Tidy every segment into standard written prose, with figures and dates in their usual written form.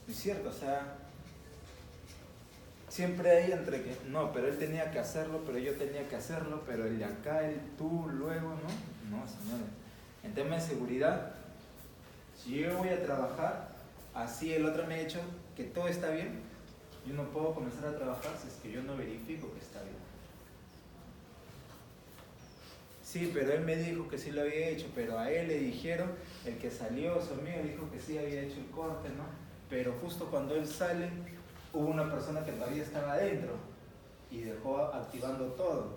es cierto, o sea, siempre hay entre que, no, pero él tenía que hacerlo, pero yo tenía que hacerlo, pero el de acá, el tú, luego, ¿no? No, señores. En tema de seguridad, si yo voy a trabajar, así el otro me ha dicho que todo está bien, yo no puedo comenzar a trabajar si es que yo no verifico que está bien. Sí, pero él me dijo que sí lo había hecho, pero a él le dijeron, el que salió, su amigo, dijo que sí había hecho el corte, ¿no? Pero justo cuando él sale, hubo una persona que todavía estaba adentro y dejó activando todo,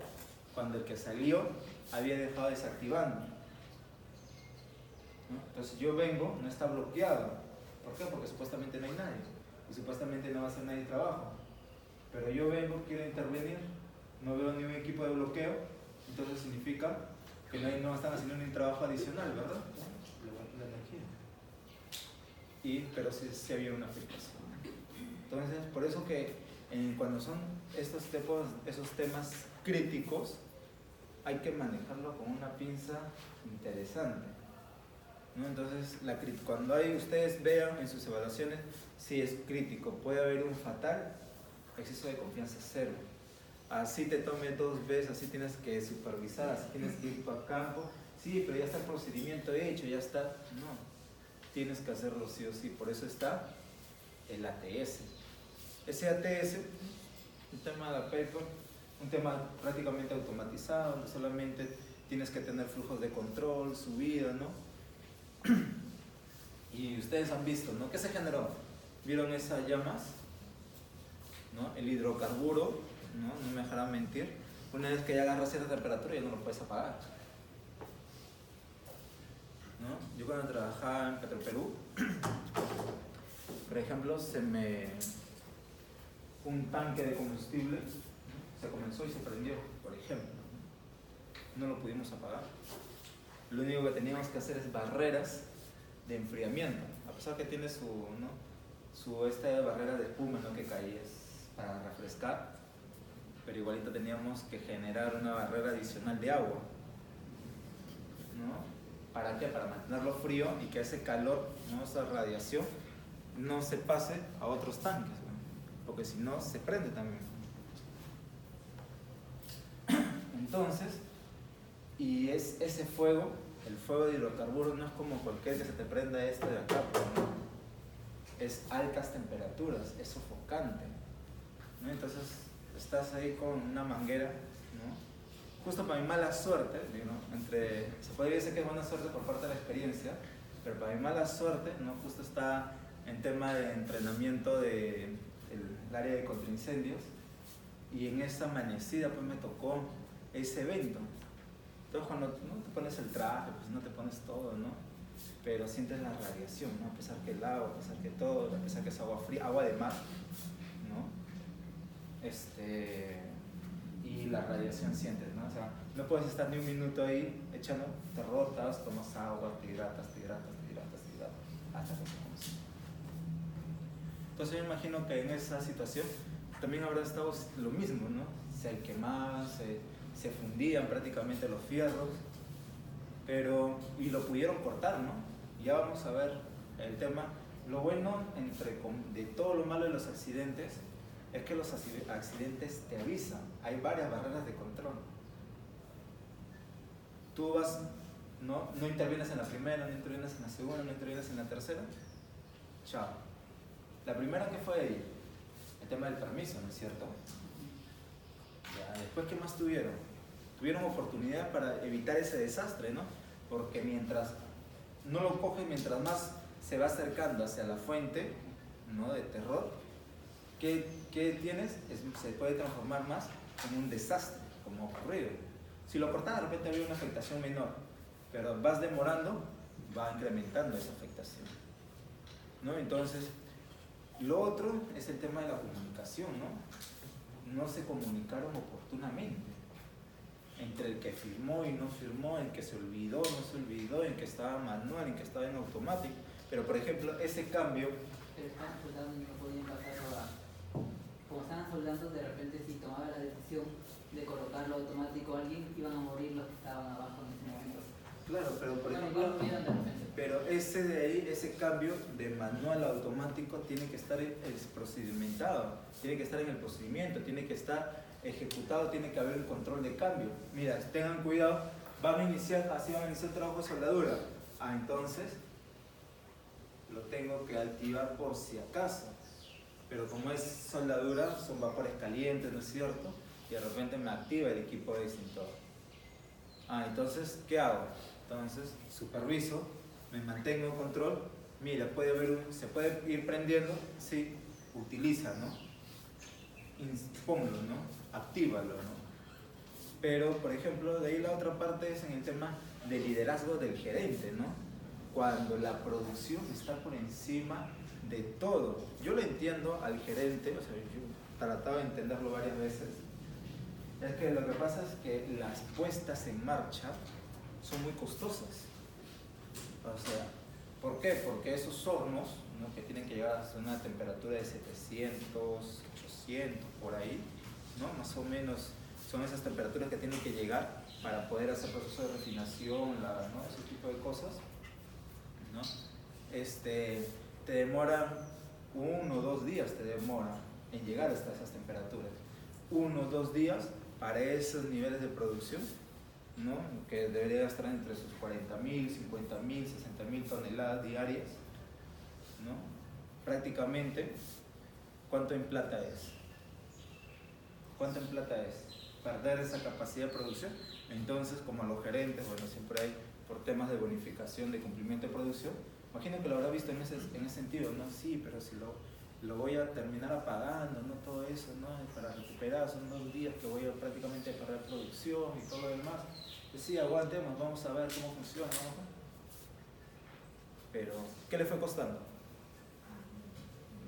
cuando el que salió había dejado desactivando, ¿no? Entonces yo vengo, no está bloqueado. ¿Por qué? Porque supuestamente no hay nadie y supuestamente no va a hacer nadie trabajo. Pero yo vengo, quiero intervenir, no veo ningún equipo de bloqueo, entonces significa que no están haciendo ningún trabajo adicional, ¿verdad? La energía. Pero sí había una afectación. Entonces, por eso que cuando son esos temas críticos, hay que manejarlo con una pinza interesante, ¿no? Entonces, cuando ustedes vean en sus evaluaciones si es crítico, puede haber un fatal, exceso de confianza cero. Así te tome 2 veces, así tienes que supervisar, así tienes que ir para campo. Sí, pero ya está el procedimiento hecho, ya está. No, tienes que hacerlo sí o sí. Por eso está el ATS. Ese ATS, un tema de paper, un tema prácticamente automatizado, donde solamente tienes que tener flujos de control, subida, ¿no? Y ustedes han visto, ¿no? ¿Qué se generó? ¿Vieron esas llamas? ¿No? El hidrocarburo, no me dejarán mentir, una vez que ya agarra cierta temperatura ya no lo puedes apagar, ¿no? Yo cuando trabajaba en Petroperú, por ejemplo, un tanque de combustible, ¿no? Se comenzó y se prendió, por ejemplo, no lo pudimos apagar. Lo único que teníamos que hacer es barreras de enfriamiento, a pesar que tiene esta barrera de espuma, ¿no? Que caía para refrescar, pero igualito teníamos que generar una barrera adicional de agua, ¿no? ¿Para qué? Para mantenerlo frío y que ese calor, ¿no? Esa radiación no se pase a otros tanques, ¿no? Porque si no se prende también. Entonces, y es ese fuego, el fuego de hidrocarburos no es como cualquier que se te prenda de acá, ¿no? Es altas temperaturas, es sofocante, ¿no? Entonces estás ahí con una manguera, ¿no? Justo para mi mala suerte, ¿no? Se podría decir que es buena suerte por parte de la experiencia, pero para mi mala suerte, ¿no? Justo está en tema de entrenamiento del área de contraincendios, y en esa amanecida pues me tocó ese evento. Entonces cuando no te pones el traje, pues no te pones todo, ¿no? Pero sientes la radiación, ¿no? A pesar que el agua, a pesar que todo, a pesar que es agua fría, agua de mar, ¿no? Y la radiación sientes, ¿no? O sea, no puedes estar ni un minuto ahí echando, te rotas, tomas agua, te hidratas, hasta que te consumes. Entonces yo me imagino que en esa situación también habrá estado lo mismo, ¿no? Se quemaban, se fundían prácticamente los fierros, y lo pudieron cortar, ¿no? Ya vamos a ver el tema. Lo bueno de todo lo malo de los accidentes es que los accidentes te avisan. Hay varias barreras de control. Tú vas, no intervienes en la primera, no intervienes en la segunda, no intervienes en la tercera. Chao. La primera, que fue ahí, el tema del permiso, ¿no es cierto? Ya, después, ¿qué más tuvieron? Tuvieron oportunidad para evitar ese desastre, ¿no? Porque mientras no lo cogen, mientras más se va acercando hacia la fuente, ¿no? De terror, ¿qué tienes? Se puede transformar más en un desastre, como ha ocurrido. Si lo cortas, de repente había una afectación menor, pero vas demorando, va incrementando esa afectación, ¿no? Entonces, lo otro es el tema de la comunicación, ¿no? No se comunicaron oportunamente entre el que firmó y no firmó, el que se olvidó, no se olvidó, el que estaba manual, el que estaba en automático. Pero, por ejemplo, ese cambio... Pero estaban soldando y no podían pasarlo como estaban soldando, de repente si tomaba la decisión de colocarlo automático a alguien, iban a morir los que estaban abajo en ese momento. Claro, pero por Bueno, ejemplo, igual miran de repente. pero ese de ahí, ese cambio de manual a automático tiene que estar procedimentado, tiene que estar en el procedimiento, tiene que estar ejecutado, tiene que haber un control de cambio. Mira, tengan cuidado, van a iniciar, así van a iniciar el trabajo de soldadura. Ah, entonces lo tengo que activar por si acaso. Pero como es soldadura, son vapores calientes, ¿no es cierto? Y de repente me activa el equipo de extintor. Ah, entonces, ¿qué hago? Entonces, superviso, me mantengo en control. Mira, se puede ir prendiendo, sí, utiliza, ¿no? Ponlo, ¿no? Actívalo, ¿no? Pero, por ejemplo, de ahí la otra parte es en el tema del liderazgo del gerente, ¿no? Cuando la producción está por encima de todo. Yo lo entiendo al gerente, o sea, yo he tratado de entenderlo varias veces. Es que lo que pasa es que las puestas en marcha son muy costosas. O sea, ¿por qué? Porque esos hornos, ¿no?, que tienen que llegar hasta una temperatura de 700, 800, por ahí, ¿no? Más o menos son esas temperaturas que tienen que llegar para poder hacer proceso de refinación, ¿no?, ese tipo de cosas, ¿no? Te demoran 1 o 2 días te demora en llegar hasta esas temperaturas. 1 o 2 días para esos niveles de producción, ¿no?, que debería estar entre sus 40.000, 50.000, 60.000 toneladas diarias, ¿no? Prácticamente, ¿cuánto en plata es? ¿Cuánto en plata es? Perder esa capacidad de producción. Entonces, como a los gerentes, bueno, siempre hay por temas de bonificación, de cumplimiento de producción, imagino que lo habrá visto en ese sentido, ¿no? Sí, pero si lo voy a terminar apagando, ¿no? Todo eso, ¿no? Para recuperar, son 2 días que voy a prácticamente perder producción y todo lo demás. Pues sí, aguantemos, vamos a ver cómo funciona, ¿no? Pero, ¿qué le fue costando?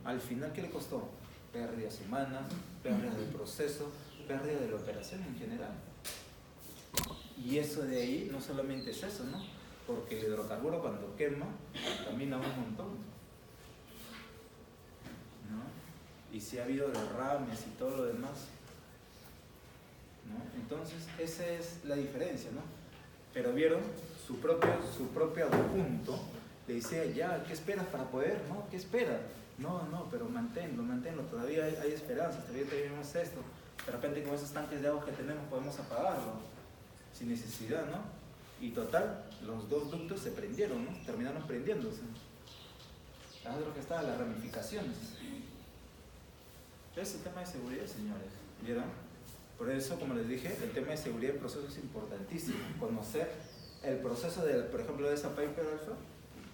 Al final, ¿qué le costó? Pérdidas humanas, pérdidas del proceso, pérdida de la operación en general. Y eso de ahí no solamente es eso, ¿no? Porque el hidrocarburo cuando quema contamina un montón, ¿no? Y si ha habido derrames y todo lo demás, ¿no? Entonces esa es la diferencia, ¿no? Pero vieron, su propio adjunto le decía, ya, ¿qué esperas para poder? ¿No? ¿Qué esperas? No, pero manténlo, todavía hay esperanzas, todavía tenemos esto. De repente con esos tanques de agua que tenemos podemos apagarlo sin necesidad, ¿no? Y total, los 2 ductos se prendieron, ¿no? Terminaron prendiéndose. Es lo que estaba, las ramificaciones. Es el tema de seguridad, señores. ¿Vieron? Por eso, como les dije, el tema de seguridad del proceso es importantísimo. Conocer el proceso, por ejemplo, de esa Piper Alpha,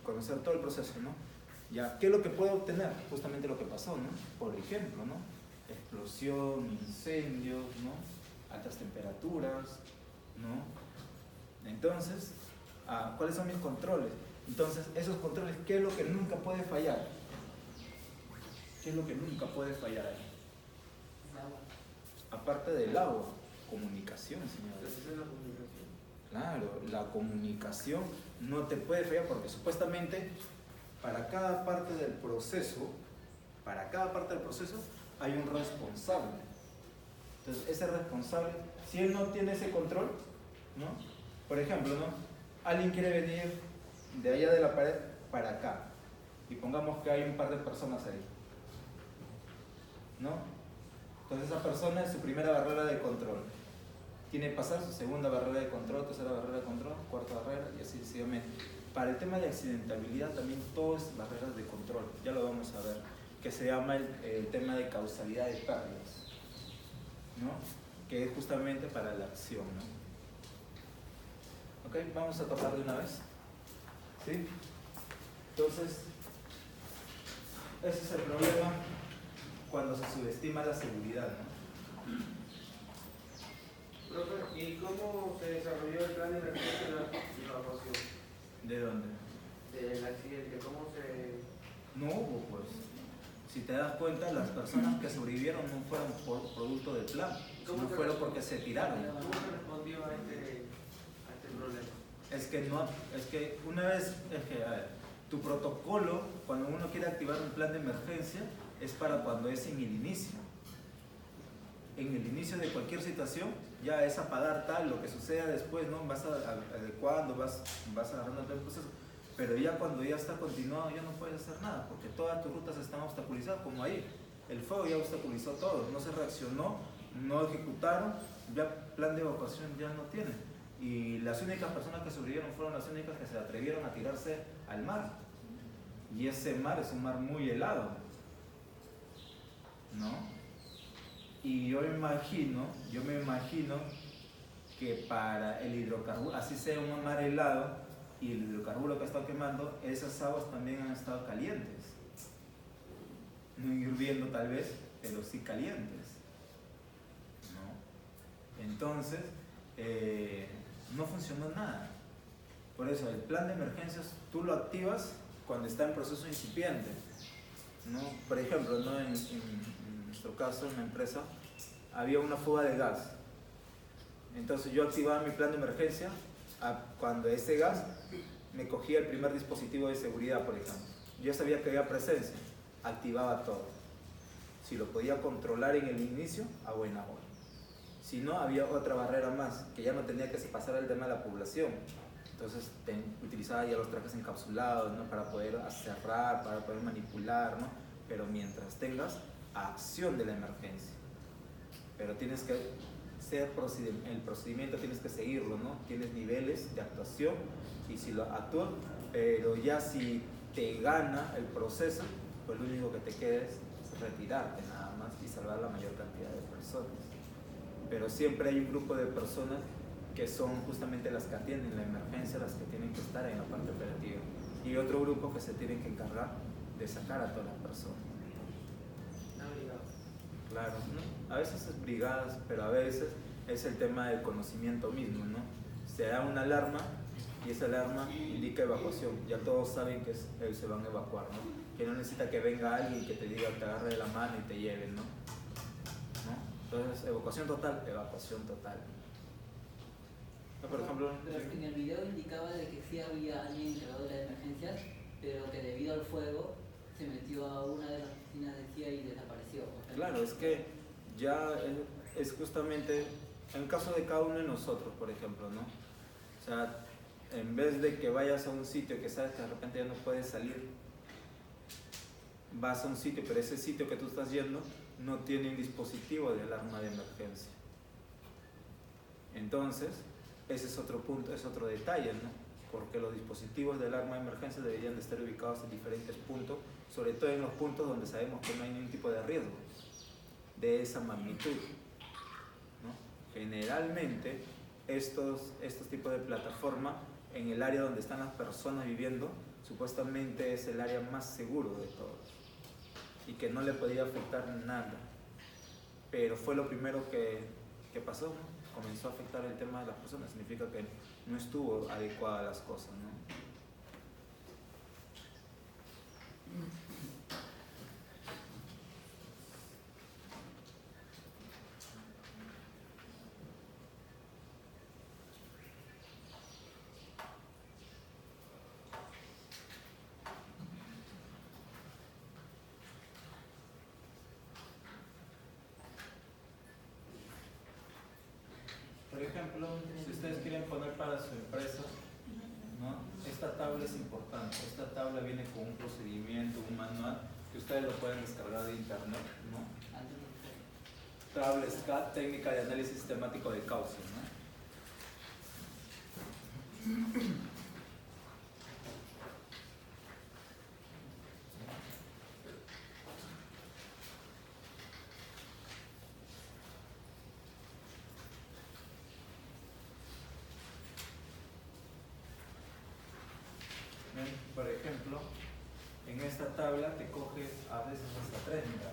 conocer todo el proceso, ¿no? Ya, ¿qué es lo que puedo obtener? Justamente lo que pasó, ¿no? Por ejemplo, ¿no? Explosión, incendios, ¿no? Altas temperaturas, ¿no? Entonces, ¿cuáles son mis controles? Entonces, esos controles, ¿qué es lo que nunca puede fallar? ¿Qué es lo que nunca puede fallar ahí? El agua. Aparte del agua, comunicación, señores. ¿Esa es la comunicación? Claro, la comunicación no te puede fallar porque supuestamente para cada parte del proceso, hay un responsable. Entonces, ese responsable, si él no tiene ese control, ¿no? Por ejemplo, ¿no? Alguien quiere venir de allá de la pared para acá y pongamos que hay un par de personas ahí, ¿no? Entonces esa persona es su primera barrera de control. Tiene que pasar su segunda barrera de control, tercera barrera de control, cuarta barrera y así sucesivamente. Para el tema de accidentabilidad también todo es barreras de control, ya lo vamos a ver, que se llama el tema de causalidad de pérdidas, ¿no? Que es justamente para la acción, ¿no? Ok, vamos a tocar de una vez. ¿Sí? Entonces, ese es el problema cuando se subestima la seguridad, ¿no? Profe, ¿y cómo se desarrolló el plan de emergencia y evacuación ¿De dónde? del accidente? ¿Cómo se...? No hubo, pues. Si te das cuenta, las personas que sobrevivieron no fueron por producto del plan, sino fueron porque se tiraron. ¿Cómo se respondió a este problema? A ver, tu protocolo, cuando uno quiere activar un plan de emergencia, es para cuando es en el inicio. en el inicio de cualquier situación, ya es apagar tal, lo que suceda después, ¿no? Vas adecuando, vas agarrando todo el proceso. Pero ya cuando ya está continuado, ya no puedes hacer nada, porque todas tus rutas están obstaculizadas, como ahí. El fuego ya obstaculizó todo, no se reaccionó, no ejecutaron, ya plan de evacuación ya no tienen. Y las únicas personas que sobrevivieron fueron las únicas que se atrevieron a tirarse al mar. Y ese mar es un mar muy helado, ¿no? Y yo me imagino que para el hidrocarburo, así sea un mar helado y el hidrocarburo que ha estado quemando, esas aguas también han estado calientes. No hirviendo tal vez, pero sí calientes, ¿no? Entonces, no funcionó nada. Por eso, el plan de emergencias tú lo activas cuando está en proceso incipiente, ¿no? Por ejemplo, ¿no? En nuestro caso, en la empresa, había una fuga de gas. Entonces yo activaba mi plan de emergencia cuando ese gas me cogía el primer dispositivo de seguridad, por ejemplo. Yo sabía que había presencia, activaba todo. Si lo podía controlar en el inicio, a buena hora. Si no, había otra barrera más, que ya no tenía que pasar el tema de la población. Entonces utilizaba ya los trajes encapsulados, ¿no? Para poder cerrar, para poder manipular, ¿no? Pero mientras tengas acción de la emergencia. Pero tienes que el procedimiento tienes que seguirlo, ¿no? Tienes niveles de actuación y si lo actúas, pero ya si te gana el proceso, pues lo único que te queda es retirarte nada más y salvar la mayor cantidad de personas. Pero siempre hay un grupo de personas que son justamente las que atienden la emergencia, las que tienen que estar en la parte operativa, y otro grupo que se tienen que encargar de sacar a todas las personas. Claro, ¿no? A veces es brigadas, pero a veces es el tema del conocimiento mismo, ¿no? Se da una alarma y esa alarma indica evacuación. Ya todos saben que se van a evacuar, ¿no? Que no necesita que venga alguien que te diga, te agarre de la mano y te lleven, ¿no? Entonces, evacuación total, evacuación total. ¿No? Por ejemplo, pero en el video indicaba de que sí había alguien encargado de las emergencias, pero que debido al fuego se metió a una de las oficinas de CIA y desapareció. Claro, es que ya es justamente en el caso de cada uno de nosotros, por ejemplo, ¿no? O sea, en vez de que vayas a un sitio que sabes que de repente ya no puedes salir, vas a un sitio, pero ese sitio que tú estás yendo no tiene un dispositivo de alarma de emergencia. Entonces, ese es otro punto, es otro detalle, ¿no? Porque los dispositivos de alarma de emergencia deberían de estar ubicados en diferentes puntos, sobre todo en los puntos donde sabemos que no hay ningún tipo de riesgo de esa magnitud, ¿no? Generalmente estos tipos de plataforma en el área donde están las personas viviendo supuestamente es el área más seguro de todos y que no le podía afectar nada, pero fue lo primero que pasó, ¿no? Comenzó a afectar el tema de las personas, significa que no estuvo adecuada las cosas, ¿no? Por ejemplo, si ustedes quieren poner para su empresa, ¿no? Esta tabla es importante. Esta tabla viene con un procedimiento, un manual, que ustedes lo pueden descargar de internet, ¿no? Tabla SCAT, técnica de análisis sistemático de causas, ¿no? Por ejemplo, en esta tabla te coge a veces hasta 3, mira,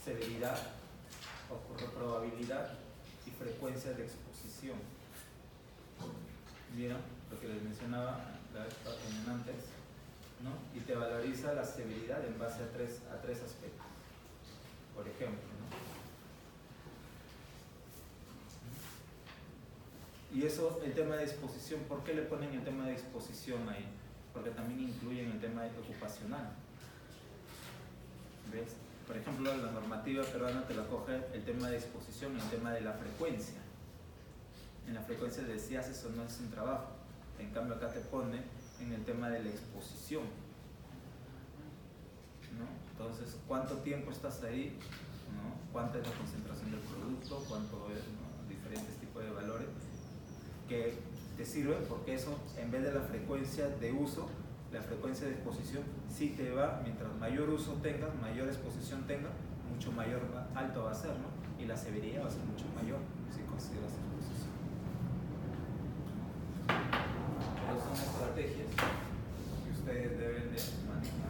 severidad, probabilidad y frecuencia de exposición. ¿Vieron? Lo que les mencionaba antes, ¿no? Y te valoriza la severidad en base a tres aspectos. Por ejemplo, ¿no? Y eso, el tema de exposición, ¿por qué le ponen el tema de exposición ahí? Porque también incluyen el tema ocupacional. ¿Ves? por ejemplo, la normativa peruana te la coge el tema de exposición y el tema de la frecuencia. En la frecuencia de si haces o no haces un trabajo. En cambio acá te pone en el tema de la exposición, ¿no? Entonces, ¿cuánto tiempo estás ahí? ¿No? ¿Cuánta es la concentración del producto? ¿Cuánto es, ¿no? Diferentes tipos de valores que te sirven, porque eso, en vez de la frecuencia de uso, la frecuencia de exposición sí te va, mientras mayor uso tengas, mayor exposición tengas, mucho mayor alto va a ser, ¿no? Y la severidad va a ser mucho mayor si consideras exposición. Pero son estrategias que ustedes deben de manejar.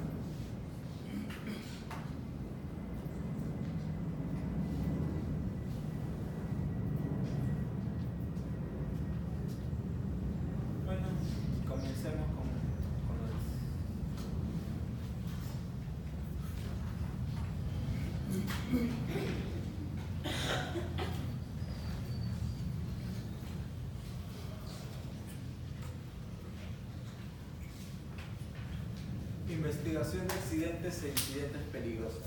Bueno, comencemos con investigación de accidentes e incidentes peligrosos.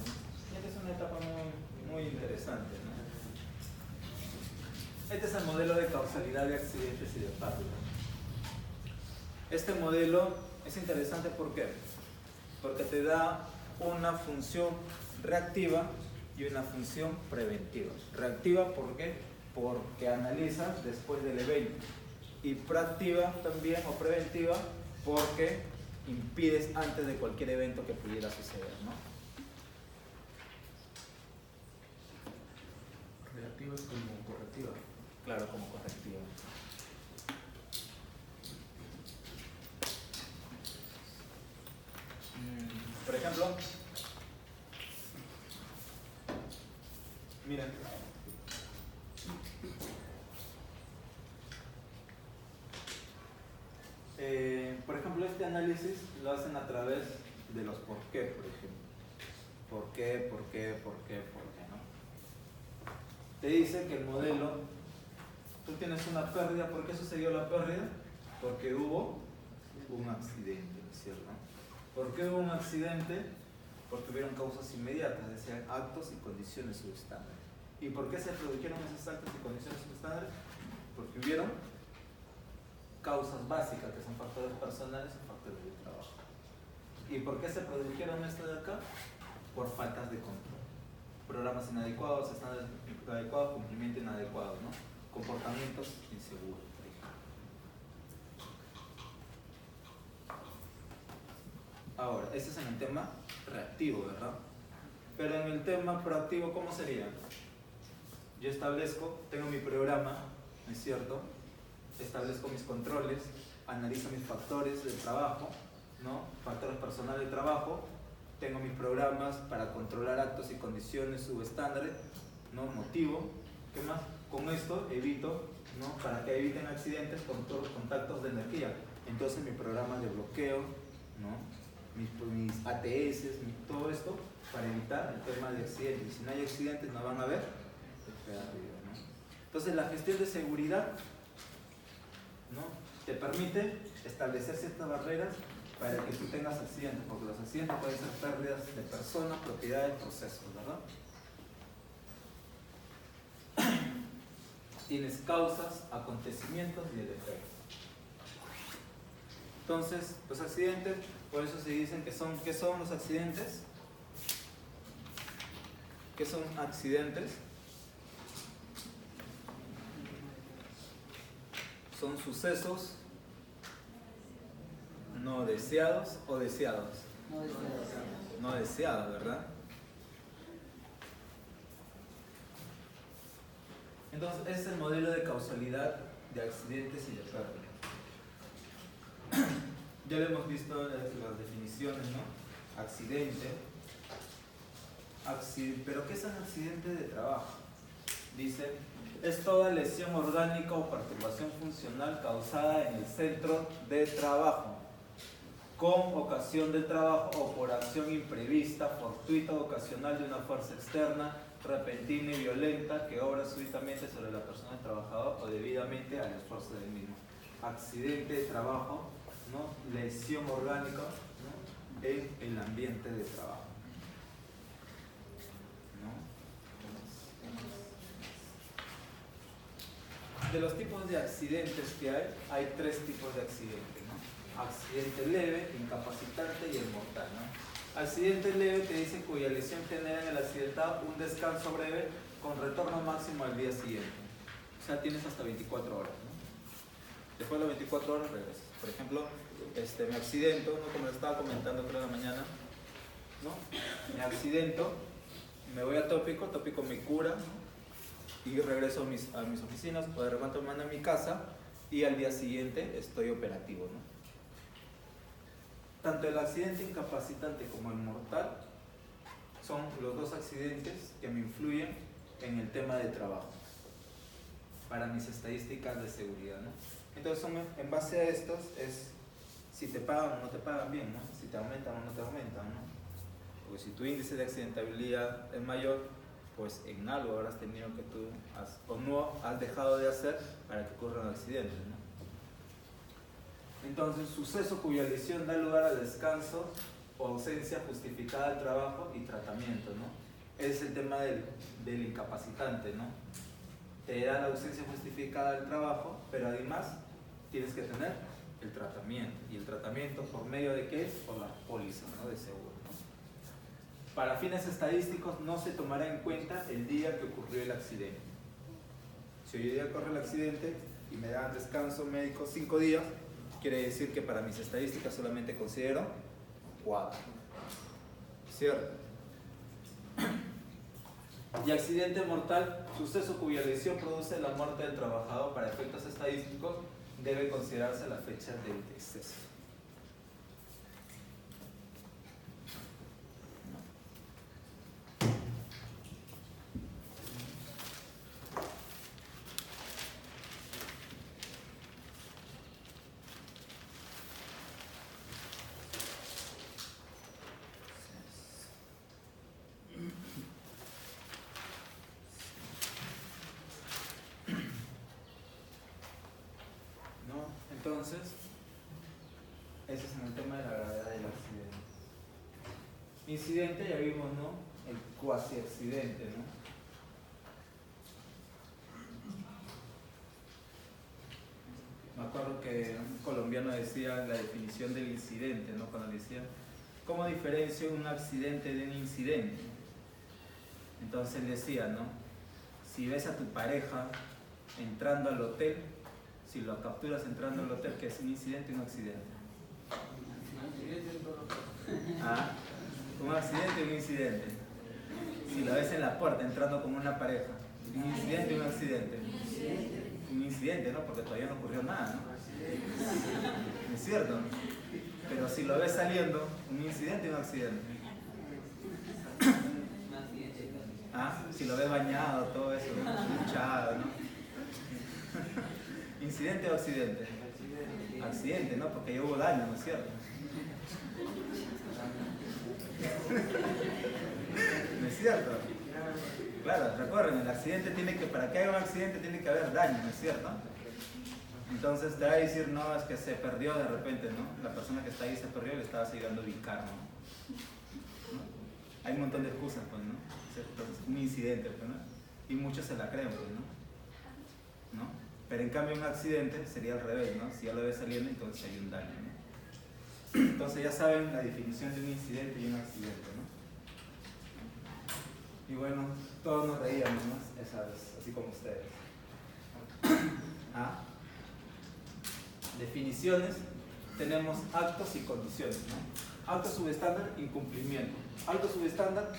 Esta es una etapa muy interesante, ¿no? Este es el modelo de causalidad de accidentes y de pérdida. Este modelo es interesante, ¿por qué? Porque te da una función reactiva y una función preventiva. Reactiva, ¿por qué? Porque analizas después del evento. Y proactiva también, o preventiva, porque impides antes de cualquier evento que pudiera suceder, ¿no? Reactiva es como correctiva. Claro, como correctiva. Por ejemplo, miren, por ejemplo, este análisis lo hacen a través de los por qué, por ejemplo. ¿Por qué, no? Te dice que el modelo, tú tienes una pérdida. ¿Por qué sucedió la pérdida? Porque hubo un accidente, ¿cierto? ¿Por qué hubo un accidente? Porque hubieron causas inmediatas, es decir, actos y condiciones subestándares. ¿Y por qué se produjeron esos actos y condiciones subestándares? Porque hubieron causas básicas, que son factores personales y factores de trabajo. ¿Y por qué se produjeron esto de acá? Por faltas de control. Programas inadecuados, estándares inadecuados, cumplimiento inadecuado, ¿no? Comportamientos inseguros, por ejemplo. Ahora, ese es en el tema reactivo, ¿verdad? Pero en el tema proactivo, ¿cómo sería? Yo establezco, tengo mi programa, ¿no es cierto? Establezco mis controles, analizo mis factores de trabajo, ¿no? Factores personales de trabajo, tengo mis programas para controlar actos y condiciones subestándares, ¿no? Motivo, ¿qué más? Con esto evito, ¿no? Para que eviten accidentes con todos los contactos de energía. Entonces mi programa de bloqueo, ¿no? Mis ATS, todo esto para evitar el tema de accidentes. Y si no hay accidentes no van a haber pérdida, ¿no? Entonces la gestión de seguridad, ¿no? Te permite establecer ciertas barreras para que tú tengas accidentes, porque los accidentes pueden ser pérdidas de personas, propiedades, procesos, ¿verdad? Tienes causas, acontecimientos y el efecto. Entonces, los accidentes, por eso se dicen que son, ¿qué son los accidentes? ¿Qué son accidentes? Son sucesos no deseados o deseados. No deseados, ¿verdad? Entonces, ese es el modelo de causalidad de accidentes y de pérdida. Ya lo hemos visto las definiciones, ¿no? Accidente. ¿Pero qué es un accidente de trabajo? Dice, es toda lesión orgánica o perturbación funcional causada en el centro de trabajo, con ocasión del trabajo o por acción imprevista, fortuita o ocasional de una fuerza externa, repentina y violenta que obra súbitamente sobre la persona del trabajador o debidamente al esfuerzo del mismo. Accidente de trabajo, ¿no? Lesión orgánica, ¿no? En el ambiente de trabajo. de los tipos de accidentes que hay tres tipos de accidentes, ¿no? Accidente leve, incapacitante y el mortal, ¿no? Accidente leve te dice cuya lesión genera en el accidentado un descanso breve con retorno máximo al día siguiente. O sea, tienes hasta 24 horas, ¿no? Después de las 24 horas regresas. Por ejemplo, me accidento, ¿no? Como les estaba comentando creo en la mañana, ¿no? Me accidento, me voy a tópico me cura, ¿no? Y regreso a mis oficinas, o de repente me mando a mi casa y al día siguiente estoy operativo, ¿no? Tanto el accidente incapacitante como el mortal son los dos accidentes que me influyen en el tema de trabajo para mis estadísticas de seguridad, ¿no? Entonces, en base a estos es si te pagan o no te pagan bien, ¿no? Si te aumentan o no te aumentan, ¿no? Porque si tu índice de accidentabilidad es mayor, pues en algo habrás tenido que tú o no has dejado de hacer para que ocurran accidentes, ¿no? Entonces, suceso cuya lesión da lugar al descanso o ausencia justificada del trabajo y tratamiento, ¿no? Es el tema del incapacitante, ¿no? Te da la ausencia justificada del trabajo, pero además tienes que tener el tratamiento. ¿Y el tratamiento por medio de qué? Por la póliza, ¿no? De seguro, ¿no? Para fines estadísticos no se tomará en cuenta el día que ocurrió el accidente. Si hoy día ocurre el accidente y me dan descanso médico 5 días, quiere decir que para mis estadísticas solamente considero 4. ¿Cierto? Y accidente mortal, suceso cuya lesión produce la muerte del trabajador para efectos estadísticos, debe considerarse la fecha del deceso. Entonces, ese es el tema de la gravedad del accidente. Incidente, ya vimos, ¿no? El cuasi accidente, ¿no? Me acuerdo que un colombiano decía la definición del incidente, ¿no? Cuando decía, ¿cómo diferencio un accidente de un incidente? Entonces él decía, ¿no? Si ves a tu pareja entrando al hotel, si lo capturas entrando al hotel, ¿qué es un incidente o un accidente? ¿Ah? Un accidente o un incidente. Si lo ves en la puerta entrando con una pareja, ¿un incidente o un accidente? Un incidente, ¿no? Porque todavía no ocurrió nada, ¿no? ¿No es cierto? Pero si lo ves saliendo, ¿un incidente o un accidente? ¿Ah? Si lo ves bañado, todo eso, ¿no? Duchado, ¿no? ¿Incidente o accidente? Accidente, ¿no? Porque ya hubo daño, ¿no es cierto? ¿No es cierto? Claro, recuerden, el accidente tiene que, para que haya un accidente tiene que haber daño, ¿no es cierto? Entonces te va a decir, no, es que se perdió de repente, ¿no? La persona que está ahí se perdió y le estaba ayudando a ubicar, ¿no? Hay un montón de excusas, pues, ¿no? Entonces, un incidente, pues, ¿no? Y muchos se la creen, pues, ¿no? Pero en cambio un accidente sería al revés, ¿no? Si ya lo ves saliendo, entonces hay un daño, ¿no? Entonces ya saben la definición de un incidente y un accidente, ¿no? Y bueno, todos nos reíamos, ¿no? Esa vez, así como ustedes. ¿Ah? Definiciones, tenemos actos y condiciones, ¿no? Acto subestándar, incumplimiento. Acto subestándar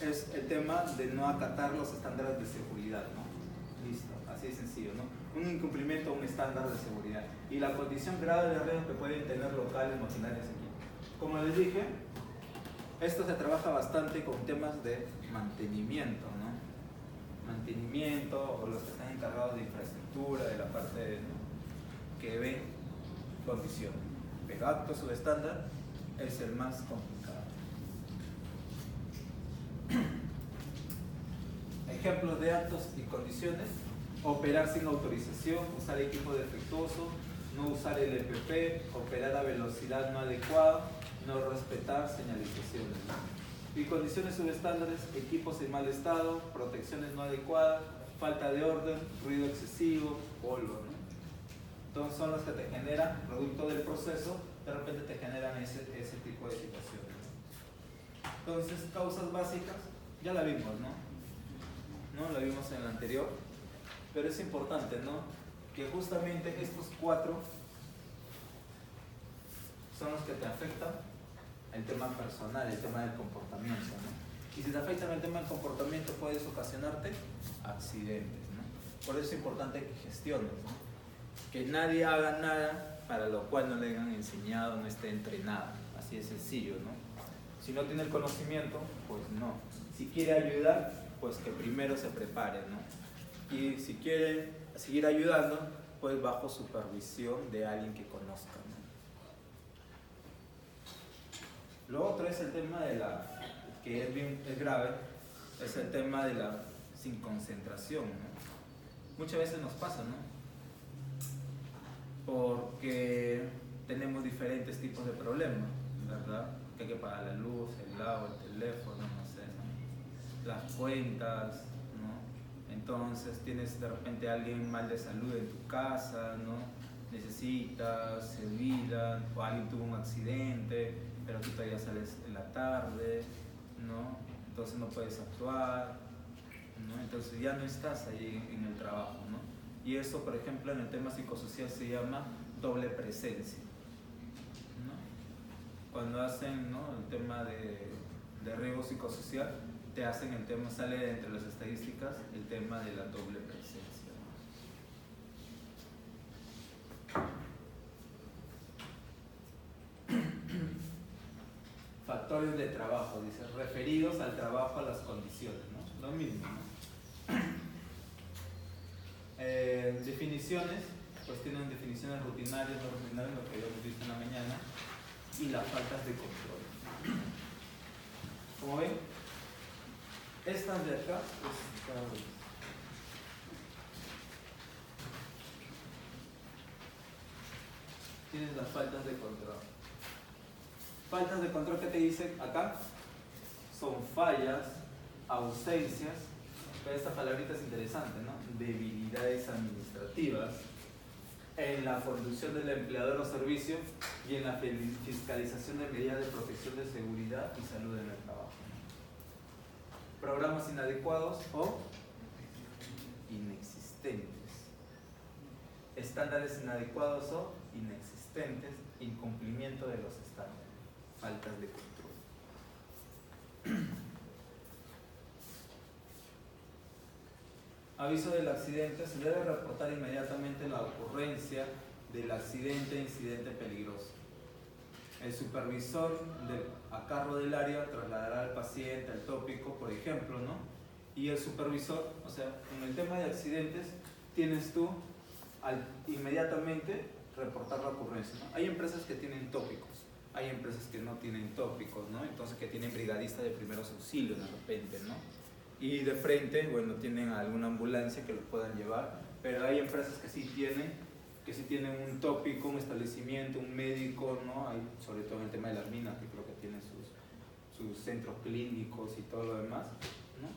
es el tema de no acatar los estándares de seguridad, ¿no? Listo, así de sencillo, ¿no? Un incumplimiento a un estándar de seguridad. Y la condición grave de riesgo que pueden tener locales, maquinarias aquí. Como les dije, esto se trabaja bastante con temas de mantenimiento, ¿no? Mantenimiento, o los que están encargados de infraestructura, de la parte, ¿no?, que ve condiciones. Pero acto subestándar es el más complicado. Ejemplos de actos y condiciones: operar sin autorización, usar equipo defectuoso, no usar el EPP, operar a velocidad no adecuada, no respetar señalizaciones, ¿no? Y condiciones subestándares: equipos en mal estado, protecciones no adecuadas, falta de orden, ruido excesivo, polvo, ¿no? Entonces son los que te generan, producto del proceso, de repente te generan ese tipo de situaciones, ¿no? Entonces, causas básicas, ya la vimos, ¿no? La vimos en la anterior, pero es importante, ¿no? Que justamente estos 4 son los que te afectan el tema personal, el tema del comportamiento, ¿no? Y si te afectan el tema del comportamiento, puedes ocasionarte accidentes, ¿no? Por eso es importante que gestiones, ¿no? Que nadie haga nada para lo cual no le hayan enseñado, no esté entrenado. Así de sencillo, ¿no? Si no tiene el conocimiento, pues no. Si quiere ayudar, pues que primero se prepare, ¿no? Y si quiere seguir ayudando, pues bajo supervisión de alguien que conozca, ¿no? Lo otro es el tema de que es grave, es el tema de la sin concentración, ¿no? Muchas veces nos pasa, ¿no? Porque tenemos diferentes tipos de problemas, ¿verdad? Que hay que pagar la luz, el agua, el teléfono, no sé, ¿no? Las cuentas, ¿no? Entonces tienes de repente a alguien mal de salud en tu casa, ¿no? Necesitas, se olvidan, o alguien tuvo un accidente, pero tú todavía sales en la tarde, ¿no? Entonces no puedes actuar, ¿no? Entonces ya no estás ahí en el trabajo, ¿no? Y eso, por ejemplo, en el tema psicosocial se llama doble presencia, ¿no? Cuando hacen, ¿no?, el tema de riesgo psicosocial, te hacen el tema, sale entre las estadísticas el tema de la doble presencia, ¿no? Factores de trabajo, dice, referidos al trabajo, a las condiciones, ¿no? Lo mismo, ¿no? Definiciones, pues tienen definiciones rutinarias, no rutinarias, lo que habíamos visto en la mañana, y las faltas de control. Como ven, estas de acá, pues, tienes las faltas de control. Faltas de control, ¿qué te dice acá? Son fallas, ausencias, pero esta palabrita es interesante, ¿no? Debilidades administrativas en la conducción del empleador o servicio y en la fiscalización de medidas de protección de seguridad y salud en el trabajo, ¿no? Programas inadecuados o inexistentes. Estándares inadecuados o inexistentes. Incumplimiento de los estándares. Faltas de control. Aviso del accidente. Se debe reportar inmediatamente la ocurrencia del accidente e incidente peligroso. El supervisor a cargo del área trasladará al paciente al tópico, por ejemplo, ¿no? Y el supervisor, o sea, en el tema de accidentes, tienes tú inmediatamente reportar la ocurrencia, ¿no? Hay empresas que tienen tópicos, hay empresas que no tienen tópicos, ¿no? Entonces que tienen brigadistas de primeros auxilios de repente, ¿no? Y de frente, bueno, tienen alguna ambulancia que los puedan llevar, pero hay empresas que sí tienen un tópico, un establecimiento, un médico, ¿no? Hay, sobre todo en el tema de las minas, que creo que tienen sus centros clínicos y todo lo demás, ¿no?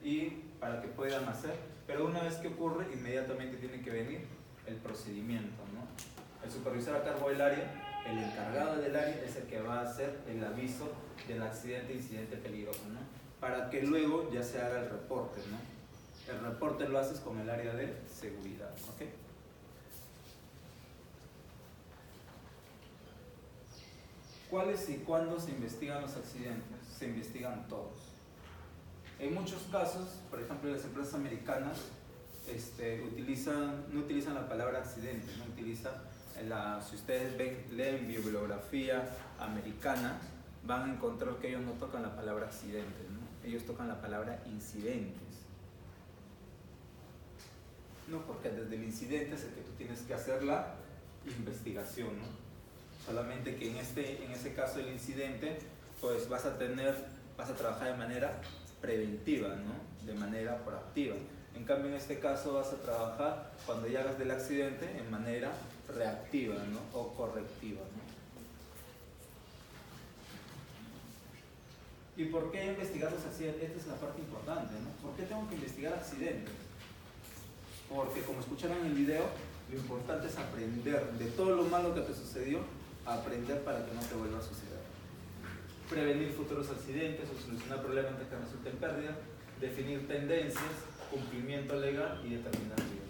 Y para que puedan hacer, pero una vez que ocurre, inmediatamente tiene que venir el procedimiento, ¿no? El supervisor a cargo del área, el encargado del área, es el que va a hacer el aviso del accidente, incidente peligroso, ¿no? Para que luego ya se haga el reporte, ¿no? El reporte lo haces con el área de seguridad, ¿ok? ¿Cuáles y cuándo se investigan los accidentes? Se investigan todos. En muchos casos, por ejemplo, las empresas americanas no utilizan la palabra accidente, no utilizan si ustedes leen bibliografía americana, van a encontrar que ellos no tocan la palabra accidente, ¿no? Ellos tocan la palabra incidentes. No, porque desde el incidente es el que tú tienes que hacer la investigación, ¿no? Solamente que en ese caso del incidente, pues vas a trabajar de manera preventiva, ¿no? De manera proactiva. En cambio, en este caso vas a trabajar cuando ya hagas del accidente en manera reactiva, ¿no? O correctiva, ¿no? ¿Y por qué investigar los accidentes? Esta es la parte importante, ¿no? ¿Por qué tengo que investigar accidentes? Porque como escucharon en el video, lo importante es aprender de todo lo malo que te sucedió, aprender para que no te vuelva a suceder. Prevenir futuros accidentes o solucionar problemas antes que resulten pérdidas, definir tendencias, cumplimiento legal y determinar riesgos.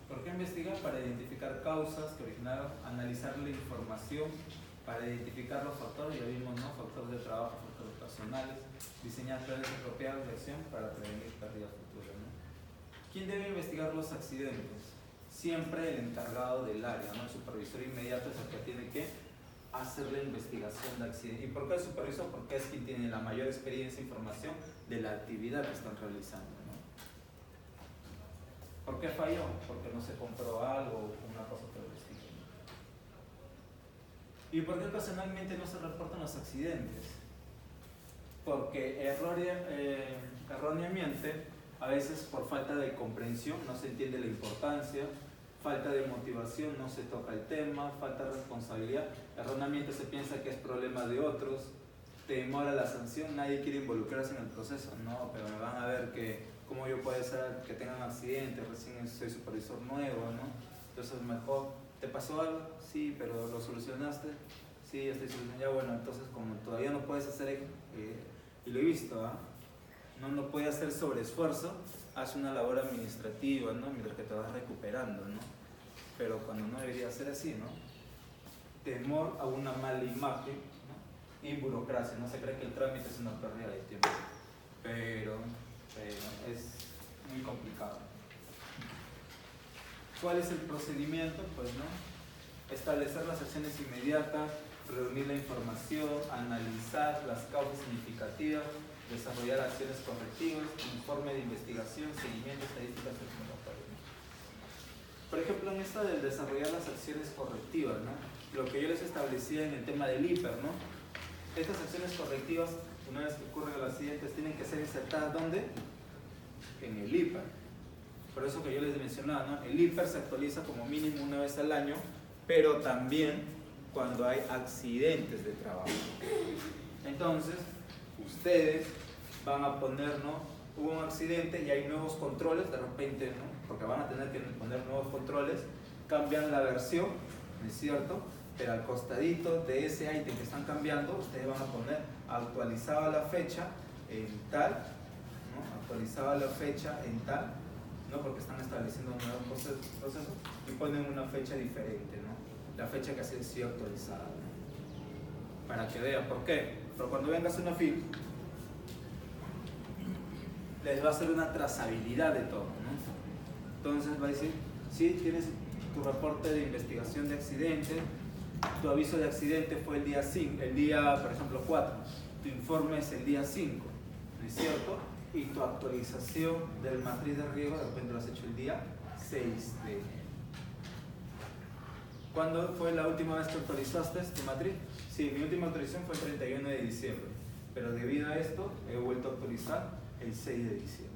¿Por qué investigar? Para identificar causas que originaron, analizar la información, para identificar los factores, ya vimos, ¿no? Factores de trabajo, factores personales, diseñar planes apropiados de acción para prevenir pérdidas futuras, ¿no? ¿Quién debe investigar los accidentes? Siempre el encargado del área, ¿no? El supervisor inmediato es el que tiene que hacer la investigación de accidentes. ¿Y por qué el supervisor? Porque es quien tiene la mayor experiencia e información de la actividad que están realizando, ¿no? ¿Por qué falló? Porque no se compró algo o una cosa por el estilo. ¿Y por qué ocasionalmente no se reportan los accidentes? Porque erróneamente, a veces por falta de comprensión, no se entiende la importancia, falta de motivación, no se toca el tema, falta de responsabilidad, erróneamente se piensa que es problema de otros, temor a la sanción, nadie quiere involucrarse en el proceso, no, pero me van a ver que cómo yo puedo ser que tengan accidentes, recién soy supervisor nuevo, ¿no? Entonces mejor, ¿te pasó algo? Sí, pero ¿lo solucionaste? Sí, estoy solucionando, ya bueno, entonces como todavía no puedes hacer, y lo he visto, ¿ah? No puede hacer sobreesfuerzo, haz una labor administrativa, ¿no? Mientras que te vas recuperando, ¿no? Pero cuando no debería ser así, ¿no? Temor a una mala imagen, ¿no? Y burocracia, no se cree que el trámite es una pérdida de tiempo, pero es muy complicado. ¿Cuál es el procedimiento? Pues no, establecer las acciones inmediatas, reunir la información, analizar las causas significativas, desarrollar acciones correctivas, informe de investigación, seguimiento, estadísticas tecnológicas. Por ejemplo, en esto del desarrollar las acciones correctivas, ¿no? Lo que yo les establecía en el tema del hiper, ¿no? Estas acciones correctivas, una vez que ocurren los accidentes, tienen que ser insertadas ¿dónde? En el hiper. Por eso que yo les mencionaba, ¿no? El hiper se actualiza como mínimo una vez al año, pero también cuando hay accidentes de trabajo. Entonces, ustedes van a poner, ¿no? Hubo un accidente y hay nuevos controles, de repente, ¿no? Porque van a tener que poner nuevos controles, cambian la versión, ¿no es cierto? Pero al costadito de ese ítem que están cambiando, ustedes van a poner actualizada la fecha en tal, ¿no? Actualizada la fecha en tal, ¿no? Porque están estableciendo un nuevo proceso y ponen una fecha diferente, ¿no? La fecha que ha sido actualizada, ¿no? Para que vean, ¿por qué? Pero cuando vengas a una FIL, les va a hacer una trazabilidad de todo, ¿no? Entonces va a decir, sí, tienes tu reporte de investigación de accidente, tu aviso de accidente fue el día 5, el día, por ejemplo, 4, tu informe es el día 5, ¿no es cierto? Y tu actualización del matriz de riesgo de repente lo has hecho el día 6 de enero. ¿Cuándo fue la última vez que actualizaste tu matriz? Sí, mi última actualización fue el 31 de diciembre, pero debido a esto he vuelto a actualizar el 6 de diciembre.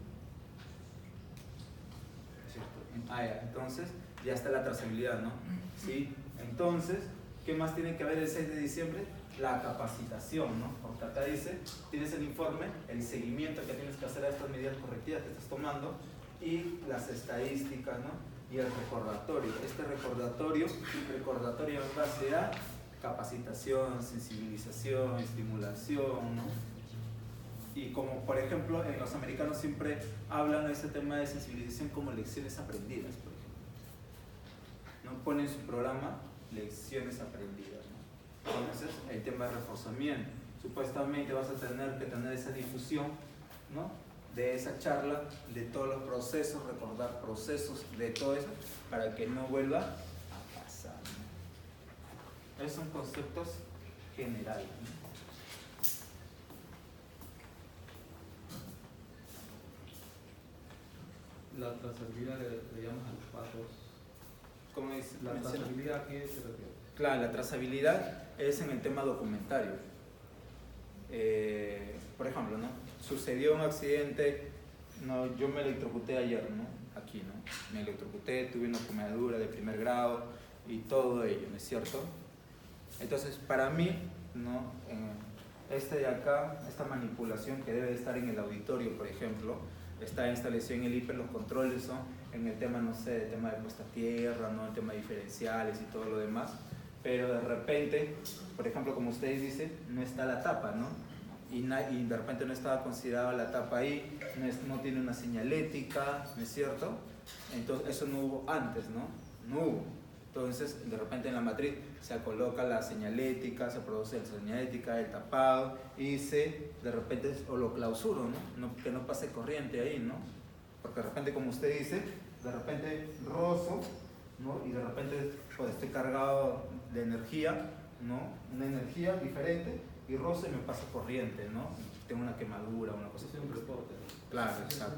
¿Cierto? Ah, ya, entonces ya está la trazabilidad, ¿no? Sí, entonces, ¿qué más tiene que haber el 6 de diciembre? La capacitación, ¿no? Porque acá dice, tienes el informe, el seguimiento que tienes que hacer a estas medidas correctivas que estás tomando y las estadísticas, ¿no? Y el recordatorio. Este recordatorio en base a capacitación, sensibilización, estimulación, ¿no? Y como por ejemplo en los americanos siempre hablan de ese tema de sensibilización como lecciones aprendidas, por ejemplo, ¿no? Ponen su programa lecciones aprendidas, ¿no? Entonces el tema de reforzamiento, supuestamente vas a tener que tener esa difusión, ¿no? De esa charla, de todos los procesos, recordar procesos de todo eso para que no vuelva a pasar, ¿no? Esos son conceptos generales, ¿no? La trazabilidad le llamas a los pasos. ¿Cómo dice? ¿La trazabilidad a qué se refiere? Claro, la trazabilidad es en el tema documentario. Por ejemplo, ¿no? Sucedió un accidente, no, yo me electrocuté ayer, ¿no? Aquí, ¿no? Me electrocuté, tuve una quemadura de primer grado y todo ello, ¿no es cierto? Entonces, para mí, ¿no? este de acá, esta manipulación que debe estar en el auditorio, por ejemplo, está establecido en el hiper, los controles son en el tema, no sé, el tema de puesta a tierra, ¿no? El tema de diferenciales y todo lo demás, pero de repente, por ejemplo, como ustedes dicen, no está la tapa, ¿no? Y de repente no estaba considerada la tapa ahí, no tiene una señalética, ¿no es cierto? Entonces eso no hubo antes, ¿no? No hubo. Entonces de repente en la matriz se coloca la señalética, se produce la señalética, el tapado y de repente o lo clausuro, ¿no? Que no pase corriente ahí, ¿no? Porque de repente, como usted dice, de repente rozo, ¿no? Y de repente pues estoy cargado de energía, ¿no? Una energía diferente y rozo y me pasa corriente, ¿no? Tengo una quemadura, una cosa Eso así. es un reporte. Claro, Es exacto.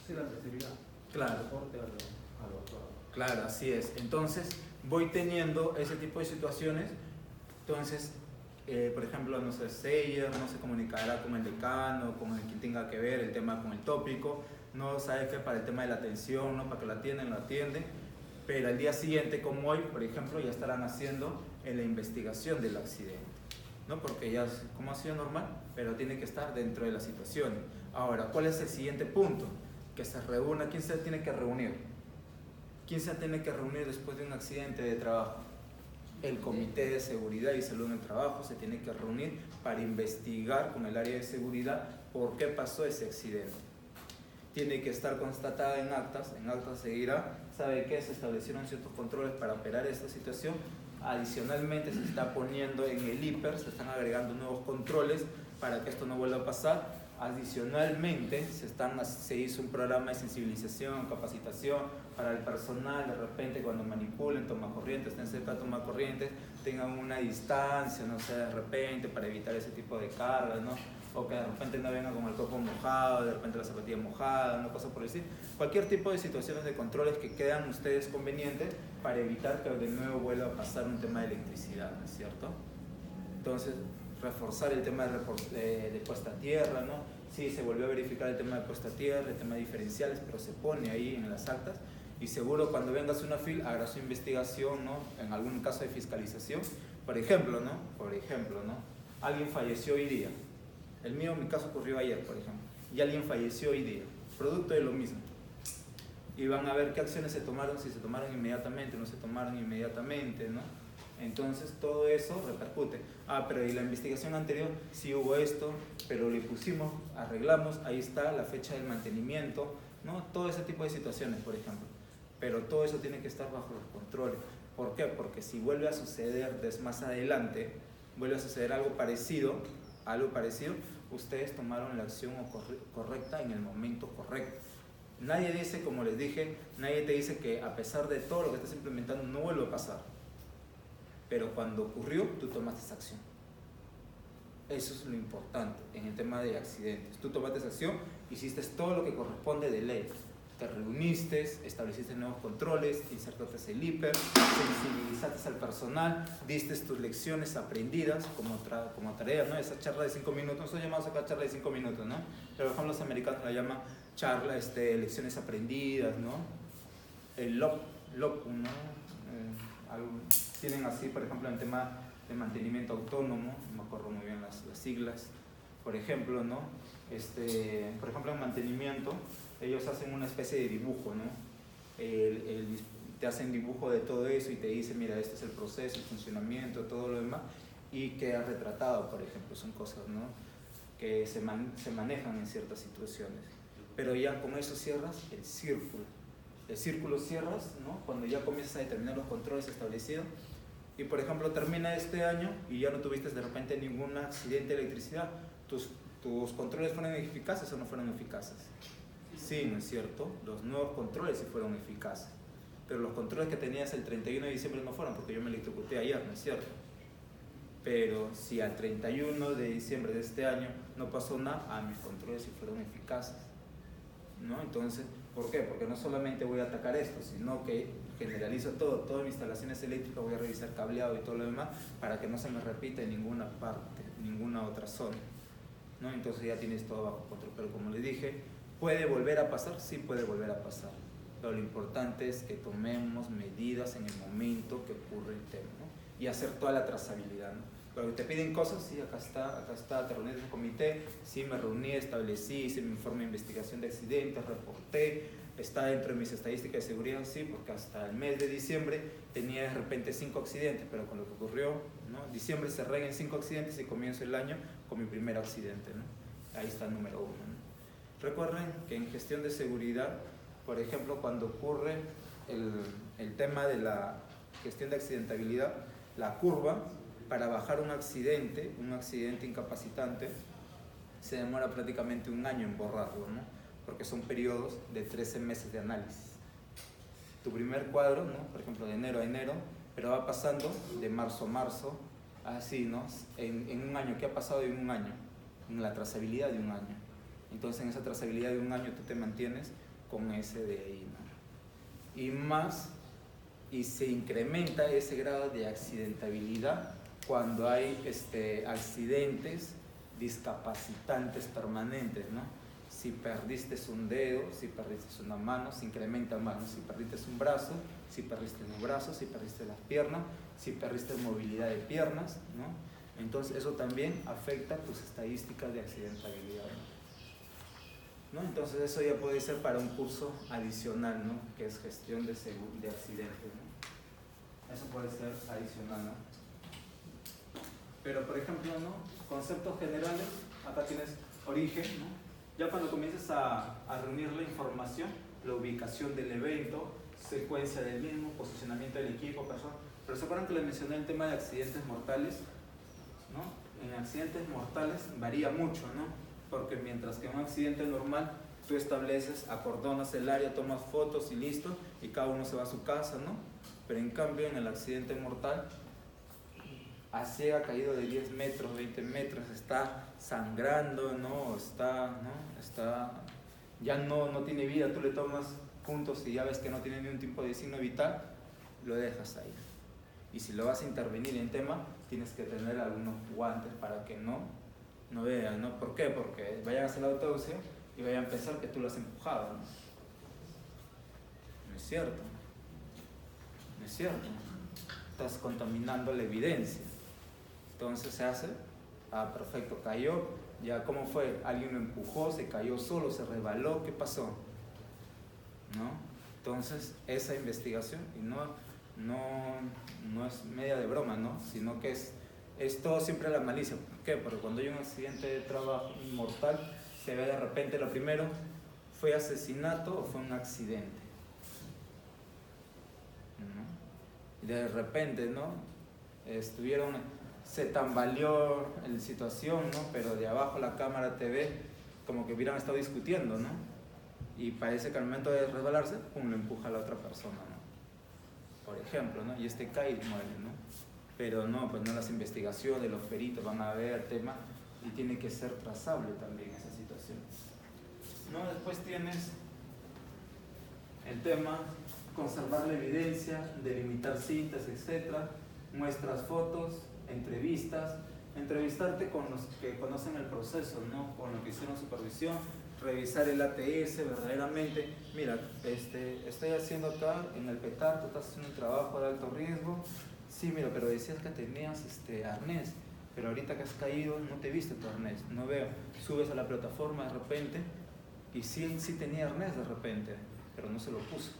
sí, la accesibilidad. Claro. Un reporte a lo actual. Claro, así es. Entonces voy teniendo ese tipo de situaciones. Entonces, por ejemplo, no sé, Seyer no se comunicará con el decano, con el quien tenga que ver el tema con el tópico, no sabe que para el tema de la atención, ¿no? Para que lo atienden, pero al día siguiente, como hoy, por ejemplo, ya estarán haciendo en la investigación del accidente, ¿no? Porque ya, como ha sido normal, pero tiene que estar dentro de la situación. Ahora, ¿cuál es el siguiente punto? Que se reúna. ¿Quién se tiene que reunir? ¿Quién se tiene que reunir después de un accidente de trabajo? El Comité de Seguridad y Salud en el Trabajo se tiene que reunir para investigar con el área de seguridad por qué pasó ese accidente. Tiene que estar constatada en actas se dirá, ¿sabe qué? Se establecieron ciertos controles para operar esta situación. Adicionalmente se está poniendo en el hiper, se están agregando nuevos controles para que esto no vuelva a pasar. Adicionalmente se hizo un programa de sensibilización, capacitación para el personal, de repente cuando manipulen tomacorrientes, estén cerca de tomacorrientes, tengan una distancia, no sé, de repente para evitar ese tipo de cargas, ¿no? O que de repente no vengan con el cuerpo mojado, de repente la zapatilla mojada, una cosa por decir. Cualquier tipo de situaciones de controles que quedan ustedes convenientes para evitar que de nuevo vuelva a pasar un tema de electricidad, ¿no es cierto? Entonces, reforzar el tema de puesta a tierra, ¿no? Sí, se volvió a verificar el tema de puesta a tierra, el tema de diferenciales, pero se pone ahí en las actas y seguro cuando venga su FIL hará su investigación, ¿no? En algún caso de fiscalización, por ejemplo, ¿no? Alguien falleció hoy día. Mi caso ocurrió ayer, por ejemplo, y alguien falleció hoy día, producto de lo mismo. Y van a ver qué acciones se tomaron, si se tomaron inmediatamente, no se tomaron inmediatamente, ¿no? Entonces todo eso repercute. Pero y la investigación anterior sí hubo esto, pero le pusimos, arreglamos, ahí está la fecha del mantenimiento, ¿no? Todo ese tipo de situaciones, por ejemplo. Pero todo eso tiene que estar bajo los controles. ¿Por qué? Porque si vuelve a suceder más adelante, vuelve a suceder algo parecido, ustedes tomaron la acción correcta en el momento correcto. Nadie dice, como les dije, nadie te dice que a pesar de todo lo que estás implementando no vuelve a pasar. Pero cuando ocurrió, tú tomaste esa acción. Eso es lo importante en el tema de accidentes. Tú tomaste esa acción, hiciste todo lo que corresponde de ley. Te reuniste, estableciste nuevos controles, insertaste el hiper, sensibilizaste al personal, diste tus lecciones aprendidas como tarea, ¿no? Esa charla de 5 minutos, nosotros llamamos acá charla de 5 minutos, ¿no? Pero por ejemplo los americanos la llaman charla, lecciones aprendidas, ¿no? El LOP, ¿no? Tienen así, por ejemplo, en tema de mantenimiento autónomo, no me acuerdo muy bien las siglas, por ejemplo, ¿no? Por ejemplo, en mantenimiento, ellos hacen una especie de dibujo, ¿no? Te hacen dibujo de todo eso y te dicen, mira, este es el proceso, el funcionamiento, todo lo demás, y queda retratado, por ejemplo, son cosas, ¿no? Que se manejan en ciertas situaciones. Pero ya con eso cierras el círculo. El círculo cierras, ¿no? Cuando ya comienzas a determinar los controles establecidos y, por ejemplo, termina este año y ya no tuviste de repente ningún accidente de electricidad, ¿tus controles fueron eficaces o no fueron eficaces? Sí, ¿no es cierto? Los nuevos controles sí fueron eficaces, pero los controles que tenías el 31 de diciembre no fueron porque yo me electrocuté ayer, ¿no es cierto? Pero si al 31 de diciembre de este año no pasó nada, mis controles sí fueron eficaces, ¿no? Entonces, ¿por qué? Porque no solamente voy a atacar esto, sino que generalizo todas mis instalaciones eléctricas, voy a revisar cableado y todo lo demás para que no se me repita en ninguna parte, ninguna otra zona, ¿no? Entonces ya tienes todo bajo control. Pero como les dije, ¿puede volver a pasar? Sí puede volver a pasar. Pero lo importante es que tomemos medidas en el momento que ocurre el tema, ¿no? Y hacer toda la trazabilidad, ¿no? Cuando te piden cosas, sí, acá está, te reuniste en el comité, sí, me reuní, establecí, hice mi informe de investigación de accidentes, reporté, está dentro de mis estadísticas de seguridad, sí, porque hasta el mes de diciembre tenía de repente 5 accidentes, pero con lo que ocurrió, ¿no? Diciembre cerré en 5 accidentes y comienzo el año con mi primer accidente, ¿no? Ahí está el número 1, ¿no? Recuerden que en gestión de seguridad, por ejemplo, cuando ocurre el tema de la gestión de accidentabilidad, la curva para bajar un accidente incapacitante, se demora prácticamente un año en borrarlo, ¿no? Porque son periodos de 13 meses de análisis. Tu primer cuadro, ¿no? Por ejemplo, de enero a enero, pero va pasando de marzo a marzo, así, ¿no? En un año, ¿qué ha pasado en un año? En la trazabilidad de un año. Entonces, en esa trazabilidad de un año tú te mantienes con ese de ahí, ¿no? Y más, y se incrementa ese grado de accidentabilidad cuando hay accidentes discapacitantes permanentes, ¿no? Si perdiste un dedo, si perdiste una mano, se incrementa más, ¿no? Si perdiste un brazo, si perdiste un brazo, si perdiste las piernas, si perdiste movilidad de piernas, ¿no? Entonces eso también afecta tus estadísticas de accidentabilidad, ¿no? Entonces eso ya puede ser para un curso adicional, ¿no? Que es gestión de accidentes, ¿no? Eso puede ser adicional, ¿no? Pero por ejemplo, ¿no? Conceptos generales, acá tienes origen, ¿no? Ya cuando comiences a reunir la información, la ubicación del evento, secuencia del mismo, posicionamiento del equipo, personas. Pero se acuerdan que les mencioné el tema de accidentes mortales, ¿no? En accidentes mortales varía mucho, ¿no? Porque mientras que en un accidente normal tú estableces, acordonas el área, tomas fotos y listo, y cada uno se va a su casa, ¿no? Pero en cambio en el accidente mortal, así ha caído de 10 metros, 20 metros, está sangrando, ¿no? Ya no tiene vida, tú le tomas puntos y ya ves que no tiene ningún tipo de signo vital, lo dejas ahí. Y si lo vas a intervenir en tema, tienes que tener algunos guantes para que no vean, ¿no? ¿Por qué? Porque vayan a hacer la autopsia y vayan a pensar que tú lo has empujado, ¿no? No es cierto. No es cierto. Estás contaminando la evidencia. Entonces se hace, perfecto, cayó, ya ¿cómo fue? Alguien lo empujó, se cayó solo, se resbaló, ¿qué pasó? ¿No? Entonces esa investigación, y no es media de broma, ¿no? Sino que es todo siempre la malicia. ¿Por qué? Porque cuando hay un accidente de trabajo mortal, se ve de repente lo primero, ¿fue asesinato o fue un accidente? ¿No? Y de repente, ¿no? Se tambaleó la situación, ¿no? Pero de abajo la cámara te ve como que hubieran estado discutiendo, ¿no? Y parece que al momento de resbalarse, pum, lo empuja a la otra persona, ¿no? Por ejemplo, ¿no? Y cae y muere, ¿no? Pero no, pues no, las investigaciones, los peritos van a ver el tema y tiene que ser trazable también esa situación, ¿no? Después tienes el tema, conservar la evidencia, delimitar cintas, etcétera, muestras fotos, entrevistarte con los que conocen el proceso, ¿no? Con los que hicieron supervisión, revisar el ATS verdaderamente. Mira, estoy haciendo acá en el PETAR, tú estás haciendo un trabajo de alto riesgo. Sí, mira, pero decías que tenías arnés, pero ahorita que has caído no te viste tu arnés, no veo. Subes a la plataforma de repente y sí tenía arnés de repente, pero no se lo puso.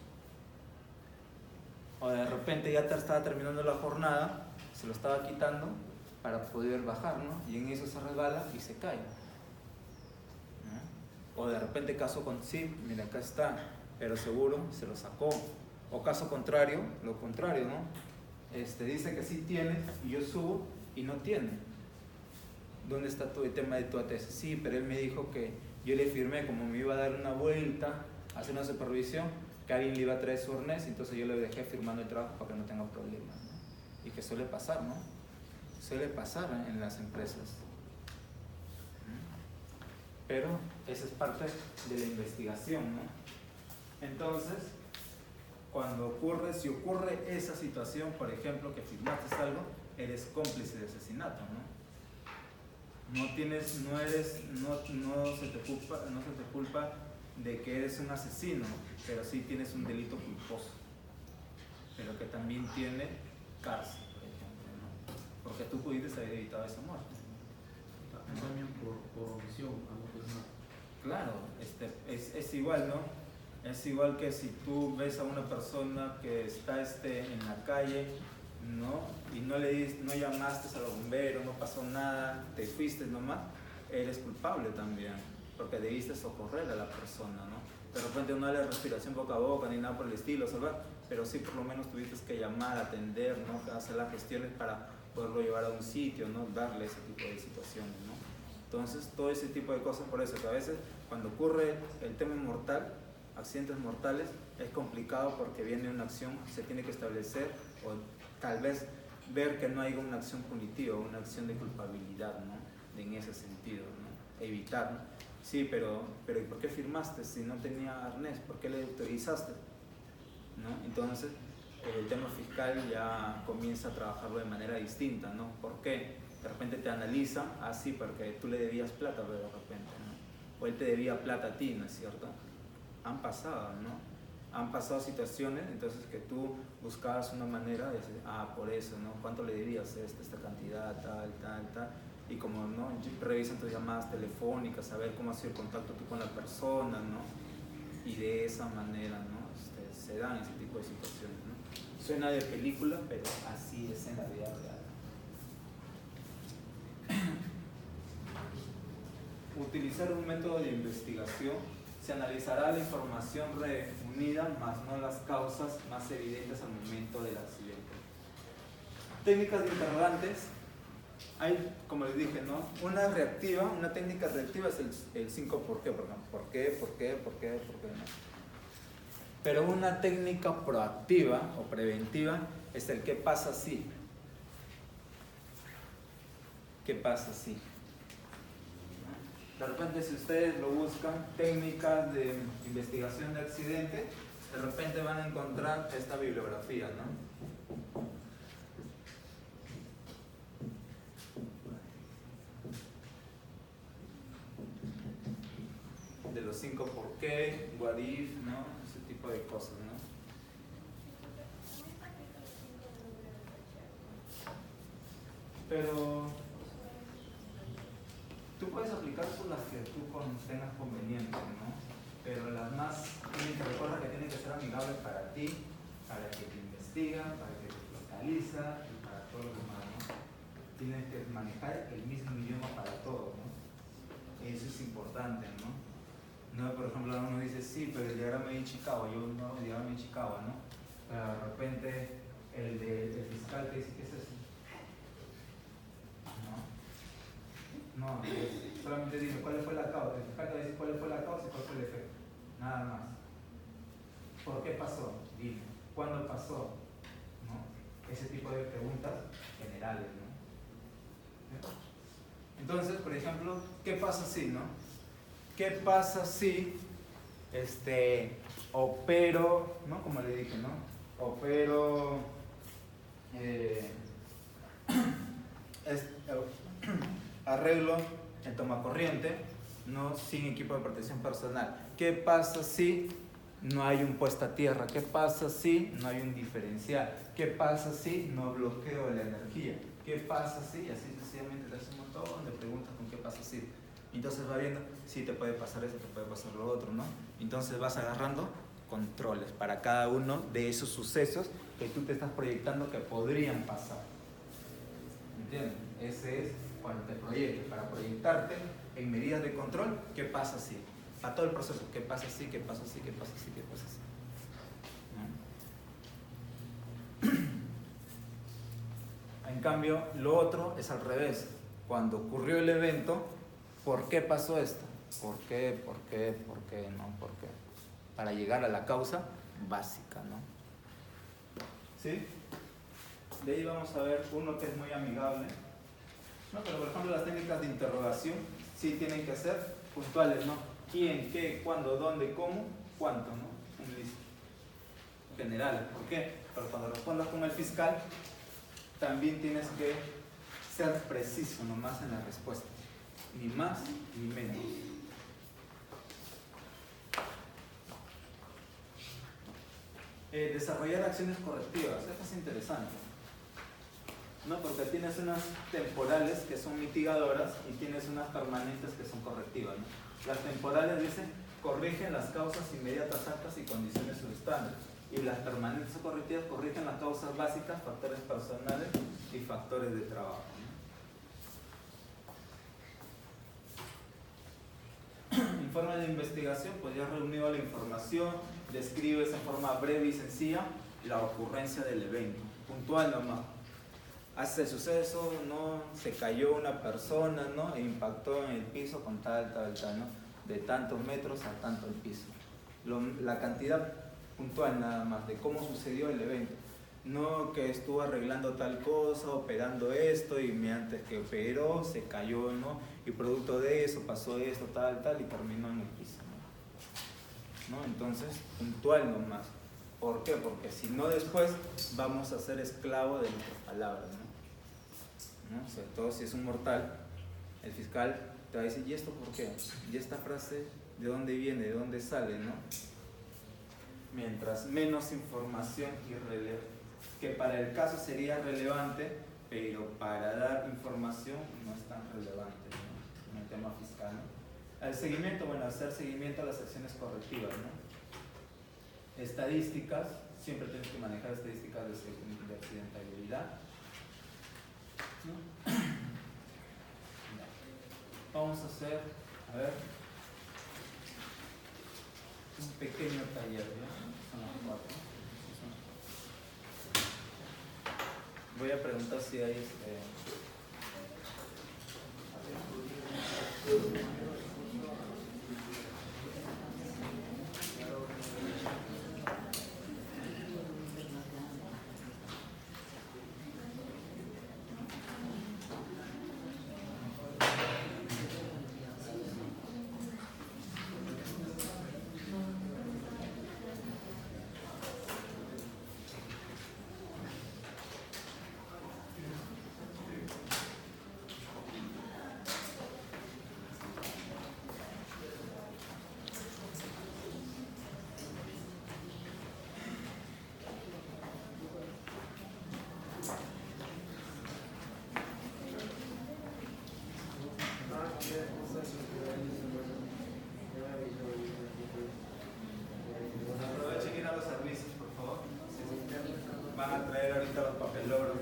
O de repente ya estaba terminando la jornada, se lo estaba quitando para poder bajar, ¿no? Y en eso se resbala y se cae, ¿no? O de repente sí, mira, acá está, pero seguro se lo sacó. O caso contrario, lo contrario, ¿no? Dice que sí tiene y yo subo y no tiene. ¿Dónde está todo el tema de tu ATS? Sí, pero él me dijo que yo le firmé, como me iba a dar una vuelta, a hacer una supervisión, que alguien le iba a traer su arnés, entonces yo le dejé firmando el trabajo para que no tenga problemas, ¿no? Y que suele pasar, ¿no? Suele pasar en las empresas. Pero esa es parte de la investigación, ¿no? Entonces, si ocurre esa situación, por ejemplo, que firmaste algo, eres cómplice de asesinato, ¿no? No se te culpa de que eres un asesino, pero sí tienes un delito culposo, pero que también tiene cárcel, por ejemplo, ¿no? porque tú pudiste haber evitado esa muerte. También por omisión, a no hacer nada. Claro, es igual, ¿no? Es igual que si tú ves a una persona que está en la calle, ¿no? Y no llamaste a los bomberos, no pasó nada, te fuiste nomás, eres culpable también, porque debiste socorrer a la persona, ¿no? De repente no le respiración boca a boca ni nada por el estilo, salvar, pero sí por lo menos tuviste que llamar, atender, ¿no? Hacer las gestiones para poderlo llevar a un sitio, ¿no? Darle ese tipo de situaciones, ¿no? Entonces, todo ese tipo de cosas, por eso que a veces cuando ocurre el tema mortal, accidentes mortales, es complicado porque viene una acción, se tiene que establecer o tal vez ver que no hay una acción punitiva, una acción de culpabilidad, ¿no? En ese sentido, ¿no? Evitar, ¿no? Sí, pero ¿y por qué firmaste si no tenía arnés? ¿Por qué le autorizaste? ¿No? Entonces, el tema fiscal ya comienza a trabajarlo de manera distinta, ¿no? ¿Por qué? De repente te analiza, sí, porque tú le debías plata, pero de repente, ¿no? O él te debía plata a ti, ¿no es cierto? Han pasado, ¿no? Han pasado situaciones, entonces que tú buscabas una manera de decir, por eso, ¿no? ¿Cuánto le debías esta cantidad, tal, y como, ¿no? Revisan tus llamadas telefónicas, saber cómo ha sido el contacto tú con la persona, ¿no? Y de esa manera, ¿no? Se dan ese tipo de situaciones, ¿no? Suena de película, pero así es en la vida real. Utilizar un método de investigación, se analizará la información reunida, más no las causas más evidentes al momento del accidente. Técnicas de interrogantes. Hay, como les dije, ¿no? Una técnica reactiva es el 5 por qué, por ejemplo. ¿Por qué no? Pero una técnica proactiva o preventiva es el qué pasa si. ¿Qué pasa si? De repente, si ustedes lo buscan, técnicas de investigación de accidente, de repente van a encontrar esta bibliografía, ¿no? De los 5 por qué, what if, ¿no? Ese tipo de cosas, ¿no? Pero tú puedes aplicar las que tú tengas conveniente, ¿no? Pero las más, recuerda que tienen que ser amigables para ti, para el que te investiga, para el que te localiza y para todo lo demás, ¿no? Tienes que manejar el mismo idioma para todo, ¿no? Eso es importante, ¿no? No, por ejemplo, uno dice, sí, pero el diagrama de Chicago, yo no, el diagrama de Chicago, ¿no? Pero de repente el fiscal te dice, ¿qué es eso? No, solamente dice cuál fue la causa. El fiscal te dice cuál fue la causa y cuál fue el efecto. Nada más. ¿Por qué pasó? Dime. ¿Cuándo pasó? ¿No? Ese tipo de preguntas generales, ¿no? Entonces, por ejemplo, ¿qué pasa si, no? ¿Qué pasa si opero, ¿no? Como le dije, ¿no? Opero arreglo el tomacorriente, ¿no? Sin equipo de protección personal. ¿Qué pasa si no hay un puesta a tierra? ¿Qué pasa si no hay un diferencial? ¿Qué pasa si no bloqueo la energía? ¿Qué pasa si? Y así sencillamente te hace un montón de preguntas con qué pasa si. Entonces va viendo, sí, te puede pasar eso, te puede pasar lo otro, ¿no? Entonces vas agarrando controles para cada uno de esos sucesos que tú te estás proyectando que podrían pasar. ¿Entiendes? Ese es cuando te proyectes, para proyectarte en medidas de control, ¿qué pasa si? Para todo el proceso, ¿qué pasa si? ¿Qué pasa si? ¿Qué pasa si? ¿Qué pasa si? ¿No? En cambio, lo otro es al revés. Cuando ocurrió el evento, ¿por qué pasó esto? ¿Por qué? ¿Por qué? ¿Por qué? ¿No? ¿Por qué? Para llegar a la causa básica, ¿no? ¿Sí? De ahí vamos a ver uno que es muy amigable. No, pero por ejemplo las técnicas de interrogación sí tienen que ser puntuales, ¿no? ¿Quién, qué, cuándo, dónde, cómo, cuánto, ¿no? En lista. Generales. ¿Por qué? Pero cuando respondas con el fiscal, también tienes que ser preciso nomás en la respuesta. Ni más ni menos. Desarrollar acciones correctivas. Esto es interesante. ¿no? Porque tienes unas temporales que son mitigadoras y tienes unas permanentes que son correctivas, ¿no? Las temporales dicen corrigen las causas inmediatas, actas y condiciones substantes, y las permanentes o correctivas corrigen las causas básicas, factores personales y factores de trabajo, ¿no? Informe de investigación, pues ya has reunido la información, describes en forma breve y sencilla la ocurrencia del evento, puntual nomás. Hace el suceso, ¿no? Se cayó una persona, ¿no? E impactó en el piso con tal, ¿no? De tantos metros a tanto el piso. La cantidad puntual nada más de cómo sucedió el evento. No que estuvo arreglando tal cosa, operando esto y antes que operó se cayó, ¿no? Y producto de eso pasó esto, tal, y terminó en el piso, ¿no? Entonces, puntual nomás. ¿Por qué? Porque si no después vamos a ser esclavos de nuestras palabras, ¿no? Sobre todo si es un mortal, el fiscal te va a decir, ¿y esto por qué? ¿Y esta frase de dónde viene? ¿De dónde sale? ¿No? Mientras menos información que para el caso sería relevante, pero para dar información no es tan relevante, ¿no? En el tema fiscal, ¿no? El seguimiento, bueno, hacer seguimiento a las acciones correctivas, ¿no? Estadísticas, siempre tienes que manejar estadísticas de accidentabilidad, ¿no? Vamos a hacer, a ver, un pequeño taller, ¿no? Son las 4. Voy a preguntar si hay aprovechen ir a los servicios, por favor. Van a traer ahorita los papelogros.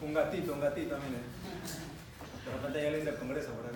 Un gatito, miren. De repente hay alguien del Congreso, ¿verdad?